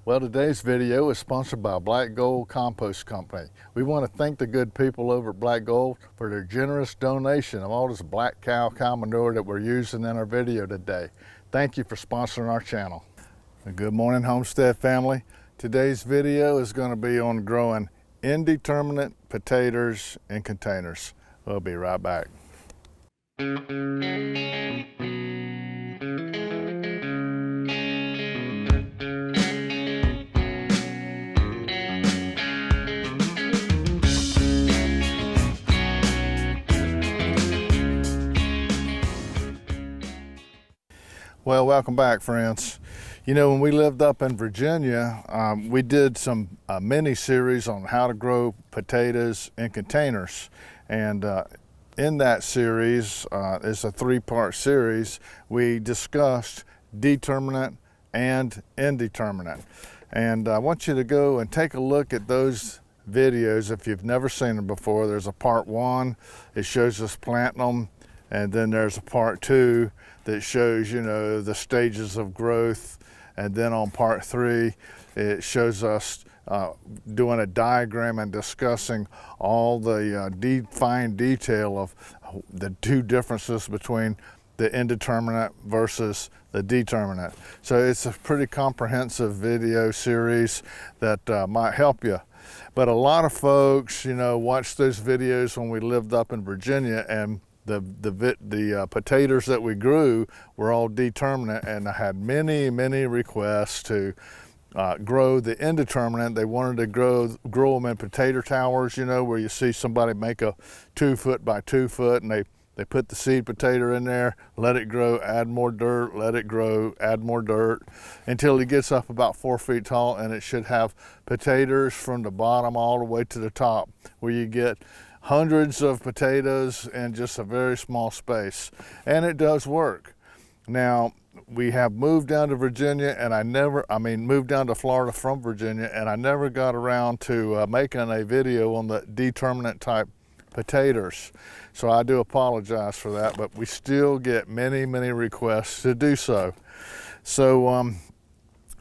Well, today's video is sponsored by Black Gold Compost Company. We want to thank the good people over at Black Gold for their generous donation of all this black cow manure that we're using in our video today. Thank you for sponsoring our channel. Good morning, Homestead family. Today's video is going to be on growing indeterminate potatoes in containers. We'll be right back. Well, welcome back, friends. You know, when we lived up in Virginia, we did some mini series on how to grow potatoes in containers. And in that series, it's a three-part series, we discussed determinate and indeterminate. And I want you to go and take a look at those videos if you've never seen them before. There's a part one, it shows us planting them. And then there's a part two that shows, you know, the stages of growth. And then on part three, it shows us doing a diagram and discussing all the fine detail of the two differences between the indeterminate versus the determinate. So it's a pretty comprehensive video series that might help you. But a lot of folks, you know, watched those videos when we lived up in Virginia, and the potatoes that we grew were all determinate, and I had many requests to grow the indeterminate. They wanted to grow them in potato towers, you know, where you see somebody make a 2 foot by 2 foot, and they put the seed potato in there, let it grow, add more dirt, let it grow, add more dirt, until it gets up about 4 feet tall, and it should have potatoes from the bottom all the way to the top, where you get hundreds of potatoes in just a very small space. And it does work. Now, we have moved down to Virginia, and moved down to Florida from Virginia, and I never got around to making a video on the determinate type potatoes. So I do apologize for that, but we still get many requests to do so. So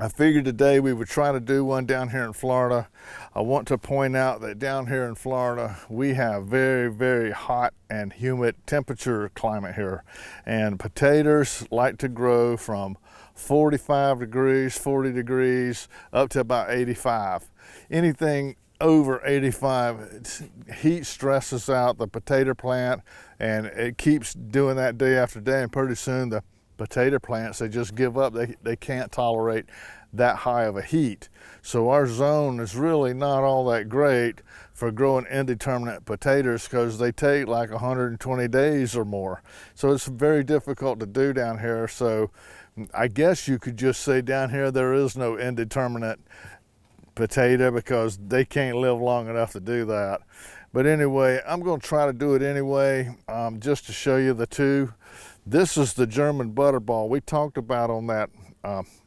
I figured today we would try to do one down here in Florida. I want to point out that down here in Florida, we have very hot and humid temperature climate here. And potatoes like to grow from 45 degrees, 40 degrees, up to about 85. Anything over 85, heat stresses out the potato plant, and it keeps doing that day after day, and pretty soon the potato plants, they just give up. They can't tolerate that high of a heat. So our zone is really not all that great for growing indeterminate potatoes, because they take like 120 days or more. So it's very difficult to do down here. So I guess you could just say down here there is no indeterminate potato, because they can't live long enough to do that. But anyway, I'm going to try to do it anyway, just to show you the two. This is the German butterball. We talked about on that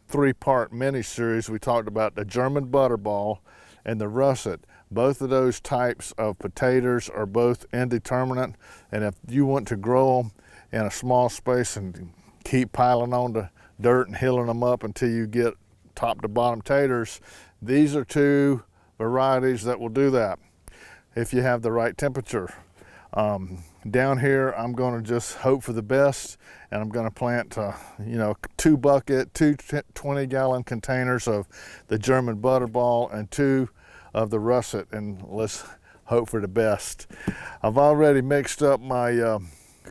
three-part mini-series, we talked about the German butterball and the russet. Both of those types of potatoes are both indeterminate, and if you want to grow them in a small space and keep piling on the dirt and hilling them up until you get top to bottom taters, these are two varieties that will do that if you have the right temperature. Down here, I'm going to just hope for the best, and I'm going to plant, you know, two 20-gallon containers of the German butterball and 2 of the russet, and let's hope for the best. I've already mixed up my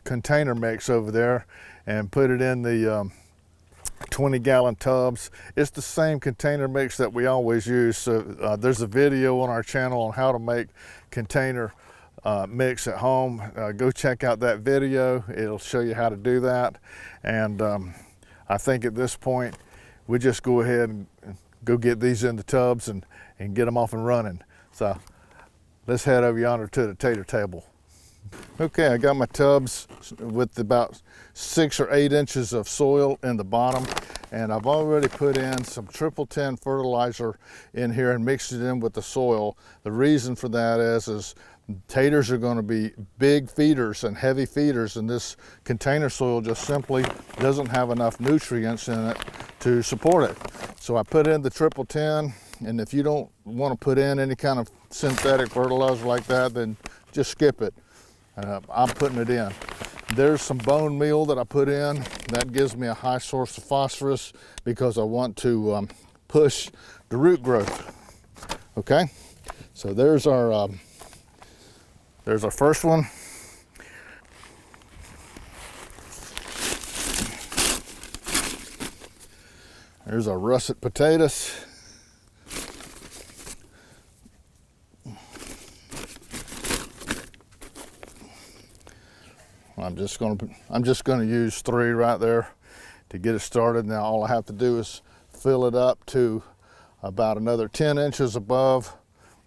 container mix over there and put it in the 20-gallon tubs. It's the same container mix that we always use. So there's a video on our channel on how to make container mix at home. Go check out that video. It'll show you how to do that. And I think at this point we just go ahead and go get these in the tubs and get them off and running. So let's head over yonder to the tater table. Okay, I got my tubs with about 6 or 8 inches of soil in the bottom, and I've already put in some 10 fertilizer in here and mixed it in with the soil. The reason for that is Taters are going to be big feeders and heavy feeders, and this container soil just simply doesn't have enough nutrients in it to support it. So I put in the triple 10, and if you don't want to put in any kind of synthetic fertilizer like that, then just skip it. I'm putting it in. There's some bone meal that I put in. That gives me a high source of phosphorus because I want to push the root growth. Okay, so there's our first one. There's our russet potatoes. I'm just going to use 3 right there to get it started. Now all I have to do is fill it up to about another 10 inches above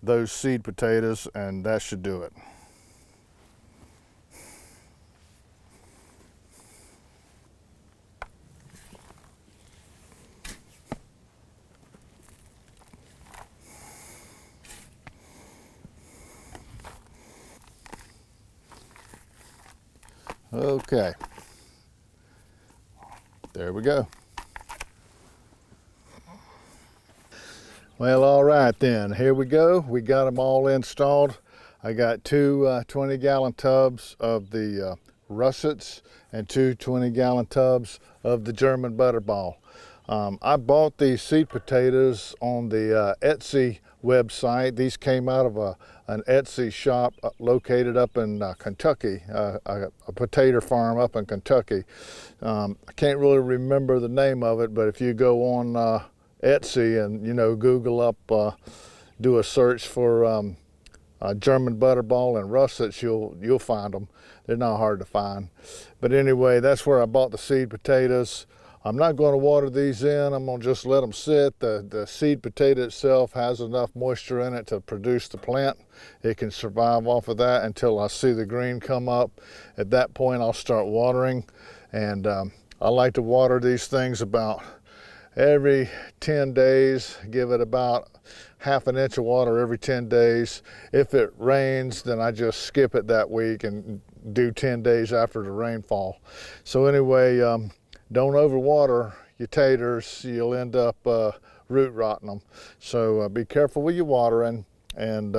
those seed potatoes, and that should do it. Okay, there we go. Well, all right then, here we go. We got them all installed. I got 2 20-gallon tubs of the russets and 2 20-gallon tubs of the German butterball. I bought these seed potatoes on the Etsy website. These came out of an Etsy shop located up in Kentucky, a potato farm up in Kentucky. I can't really remember the name of it, but if you go on Etsy and Google up, do a search for German butterball and russets, you'll find them. They're not hard to find. But anyway, that's where I bought the seed potatoes. I'm not going to water these in. I'm going to just let them sit. The seed potato itself has enough moisture in it to produce the plant. It can survive off of that until I see the green come up. At that point, I'll start watering. And I like to water these things about every 10 days. Give it about ½ an inch of water every 10 days. If it rains, then I just skip it that week and do 10 days after the rainfall. So anyway, don't overwater your taters. You'll end up root rotting them. So be careful with your watering, and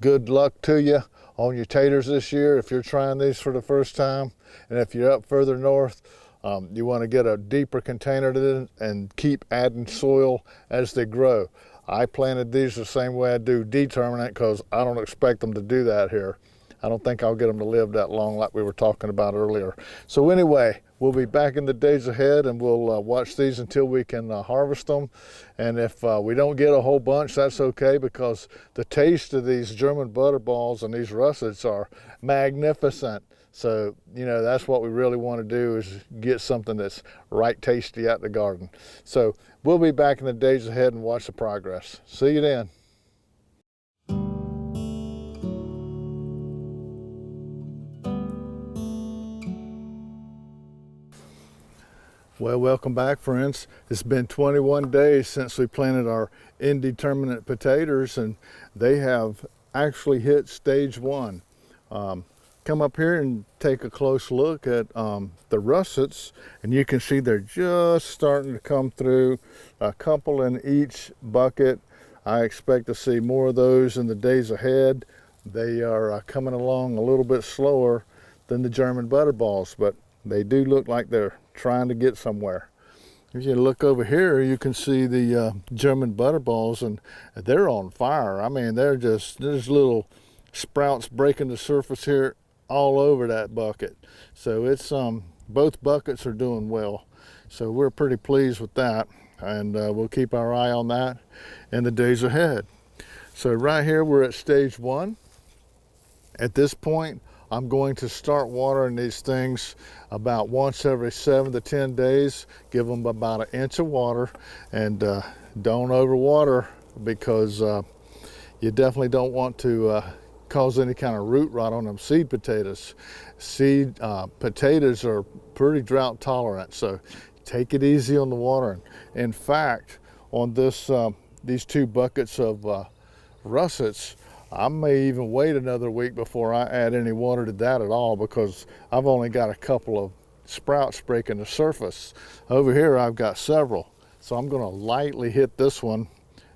good luck to you on your taters this year if you're trying these for the first time. And if you're up further north, you want to get a deeper container and keep adding soil as they grow. I planted these the same way I do Determinate because I don't expect them to do that here. I don't think I'll get them to live that long like we were talking about earlier. So anyway, we'll be back in the days ahead, and we'll watch these until we can harvest them. And if we don't get a whole bunch, that's okay, because the taste of these German butterballs and these russets are magnificent. So, that's what we really want to do, is get something that's right tasty out the garden. So we'll be back in the days ahead and watch the progress. See you then. Well, welcome back, friends. It's been 21 days since we planted our Indeterminate potatoes, and they have actually hit stage 1. Come up here and take a close look at the russets, and you can see they're just starting to come through, a couple in each bucket. I expect to see more of those in the days ahead. They are coming along a little bit slower than the German butterballs, but they do look like they're trying to get somewhere. If you look over here, you can see the German butterballs, and they're on fire. I mean, there's little sprouts breaking the surface here all over that bucket. So it's both buckets are doing well. So we're pretty pleased with that, and we'll keep our eye on that in the days ahead. So right here, we're at stage 1. At this point, I'm going to start watering these things about once every 7 to 10 days. Give them about 1 inch of water, and don't overwater, because you definitely don't want to cause any kind of root rot on them seed potatoes. Seed potatoes are pretty drought tolerant, so take it easy on the watering. In fact, on this these 2 buckets of russets, I may even wait another week before I add any water to that at all, because I've only got a couple of sprouts breaking the surface. Over here I've got several. So I'm going to lightly hit this one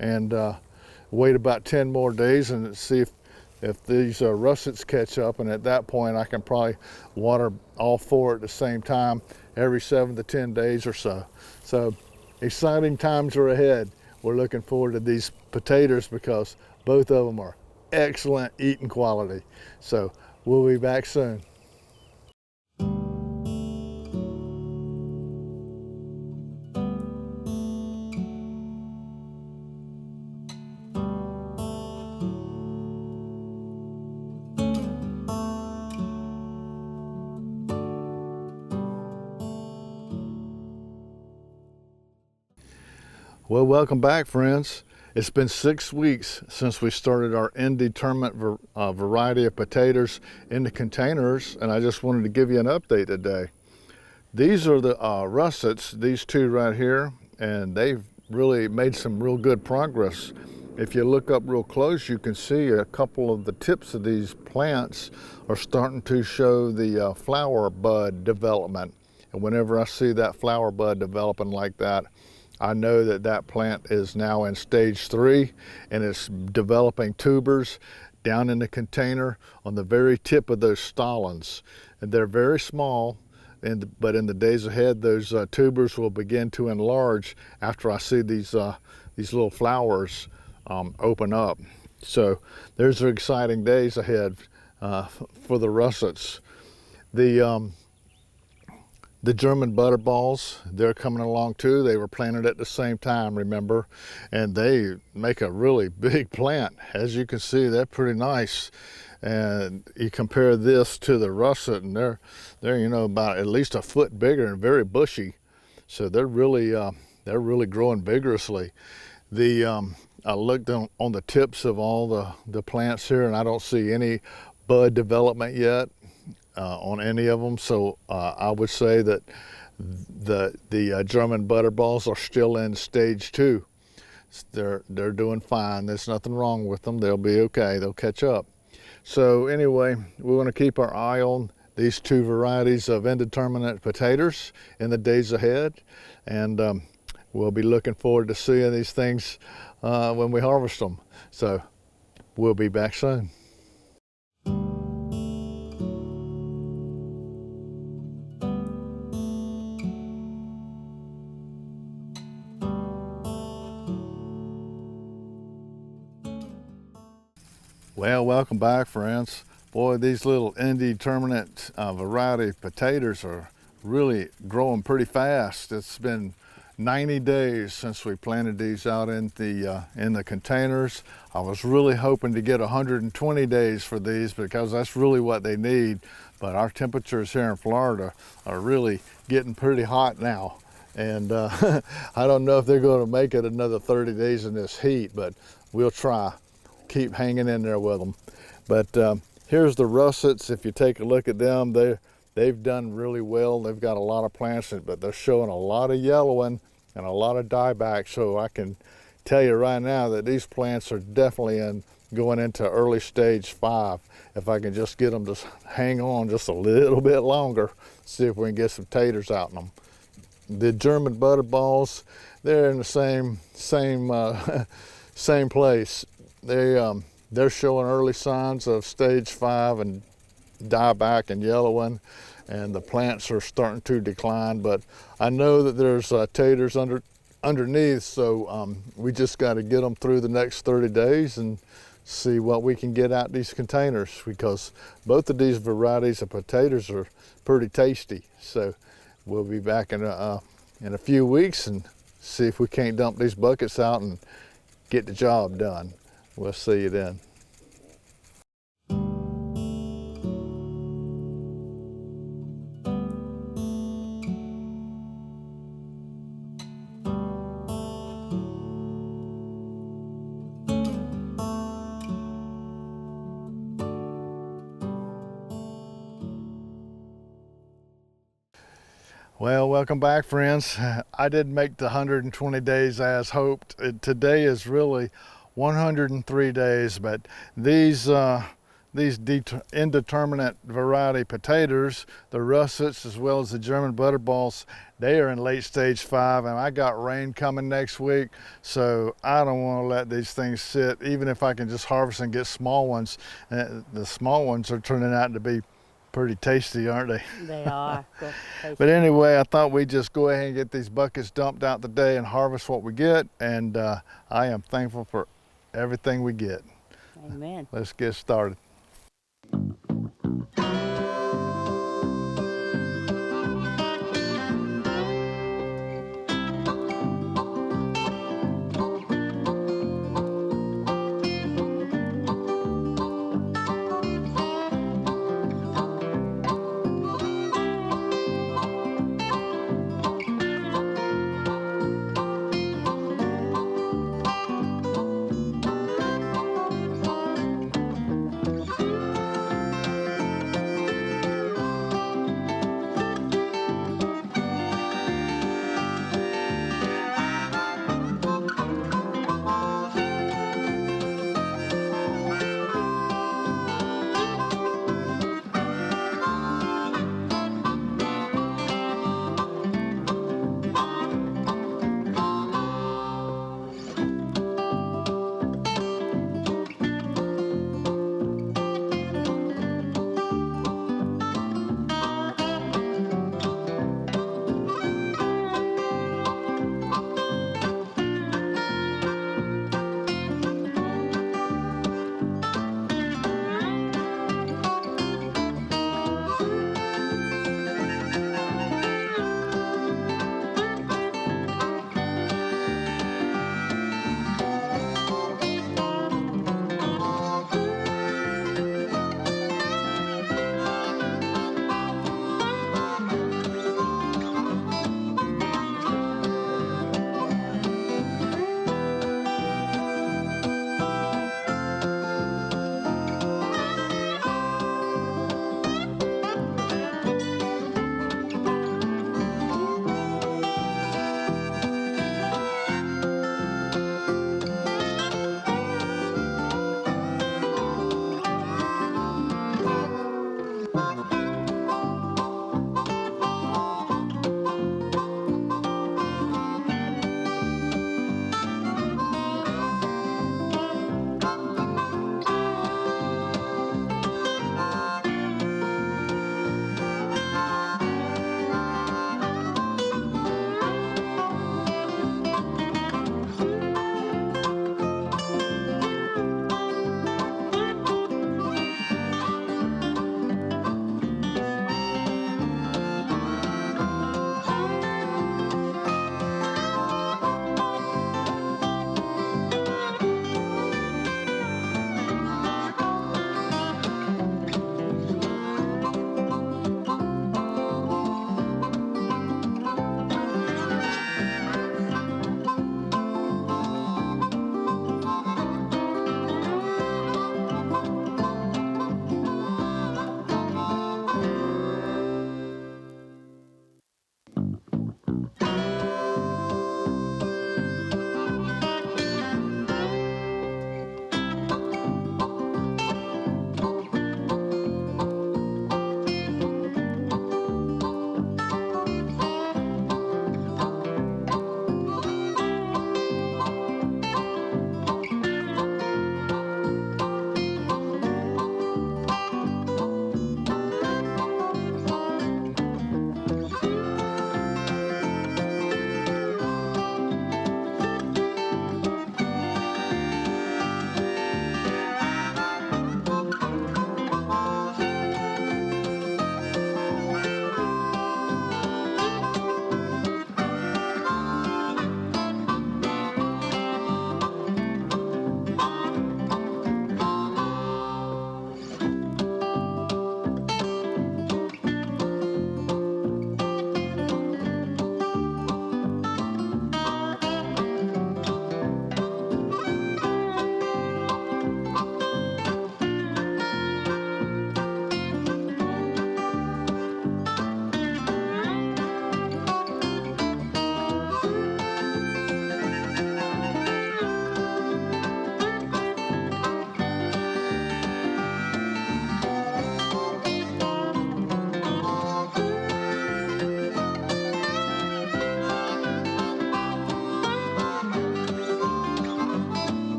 and wait about 10 more days and see if these russets catch up, and at that point I can probably water all four at the same time every 7 to 10 days or so. So exciting times are ahead. We're looking forward to these potatoes because both of them are excellent eating quality. So we'll be back soon. Well, welcome back, friends. It's been 6 weeks since we started our indeterminate variety of potatoes in the containers, and I just wanted to give you an update today. These are the russets, these two right here, and they've really made some real good progress. If you look up real close, you can see a couple of the tips of these plants are starting to show the flower bud development. And whenever I see that flower bud developing like that, I know that that plant is now in stage 3 and it's developing tubers down in the container on the very tip of those stolons. And they're very small, but in the days ahead, those tubers will begin to enlarge after I see these little flowers open up. So there's exciting days ahead for the russets. The German butterballs, they're coming along too. They were planted at the same time, remember? And they make a really big plant. As you can see, they're pretty nice. And you compare this to the russet, and they're you know, about at least a foot bigger and very bushy. So they're really growing vigorously. I looked on the tips of all the plants here, and I don't see any bud development yet on any of them. So I would say that the German butterballs are still in stage 2. They're doing fine. There's nothing wrong with them. They'll be okay. They'll catch up. So anyway, we want to keep our eye on these two varieties of indeterminate potatoes in the days ahead, and we'll be looking forward to seeing these things when we harvest them. So we'll be back soon. Well, welcome back, friends. Boy, these little indeterminate variety potatoes are really growing pretty fast. It's been 90 days since we planted these out in the containers. I was really hoping to get 120 days for these because that's really what they need. But our temperatures here in Florida are really getting pretty hot now. And I don't know if they're going to make it another 30 days in this heat, but we'll try. Keep hanging in there with them. But here's the russets. If you take a look at them, they've done really well. They've got a lot of plants, but they're showing a lot of yellowing and a lot of dieback. So I can tell you right now that these plants are definitely going into early stage 5. If I can just get them to hang on just a little bit longer, see if we can get some taters out in them. The German butterballs, they're in the same place. They're showing early signs of stage 5 and dieback and yellowing, and the plants are starting to decline. But I know that there's taters underneath, so we just got to get them through the next 30 days and see what we can get out these containers, because both of these varieties of potatoes are pretty tasty. So we'll be back in a few weeks and see if we can't dump these buckets out and get the job done. We'll see you then. Well, welcome back, friends. I didn't make the 120 days as hoped. Today is really 103 days. But these indeterminate variety potatoes, the russets as well as the German butterballs, they are in late stage 5, and I got rain coming next week, so I don't want to let these things sit. Even if I can just harvest and get small ones, the small ones are turning out to be pretty tasty, aren't they? They are. Good, tasty. But anyway, I thought we'd just go ahead and get these buckets dumped out today and harvest what we get, and I am thankful for everything we get. Amen. Let's get started.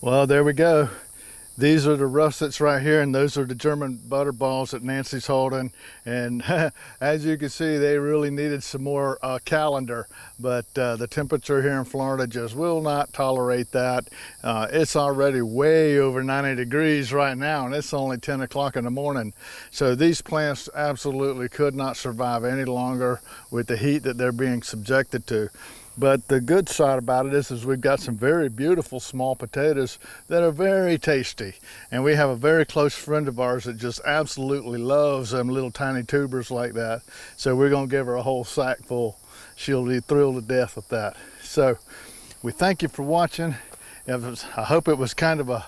Well, there we go. These are the russets right here, and those are the German butter balls that Nancy's holding. And as you can see, they really needed some more calendar, but the temperature here in Florida just will not tolerate that. It's already way over 90 degrees right now, and it's only 10 o'clock in the morning. So these plants absolutely could not survive any longer with the heat that they're being subjected to. But the good side about it is we've got some very beautiful small potatoes that are very tasty. And we have a very close friend of ours that just absolutely loves them little tiny tubers like that. So we're gonna give her a whole sack full. She'll be thrilled to death with that. So we thank you for watching. I hope it was kind of a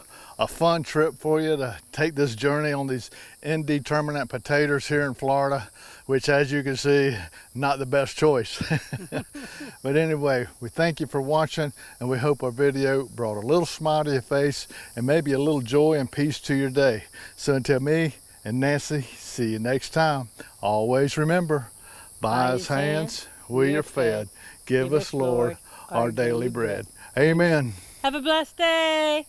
fun trip for you to take this journey on these indeterminate potatoes here in Florida, which, as you can see, not the best choice. But anyway, we thank you for watching, and we hope our video brought a little smile to your face and maybe a little joy and peace to your day. So until me and Nancy see you next time, always remember, by his hands we are fed. Give us, Lord, our daily bread. Amen. Have a blessed day.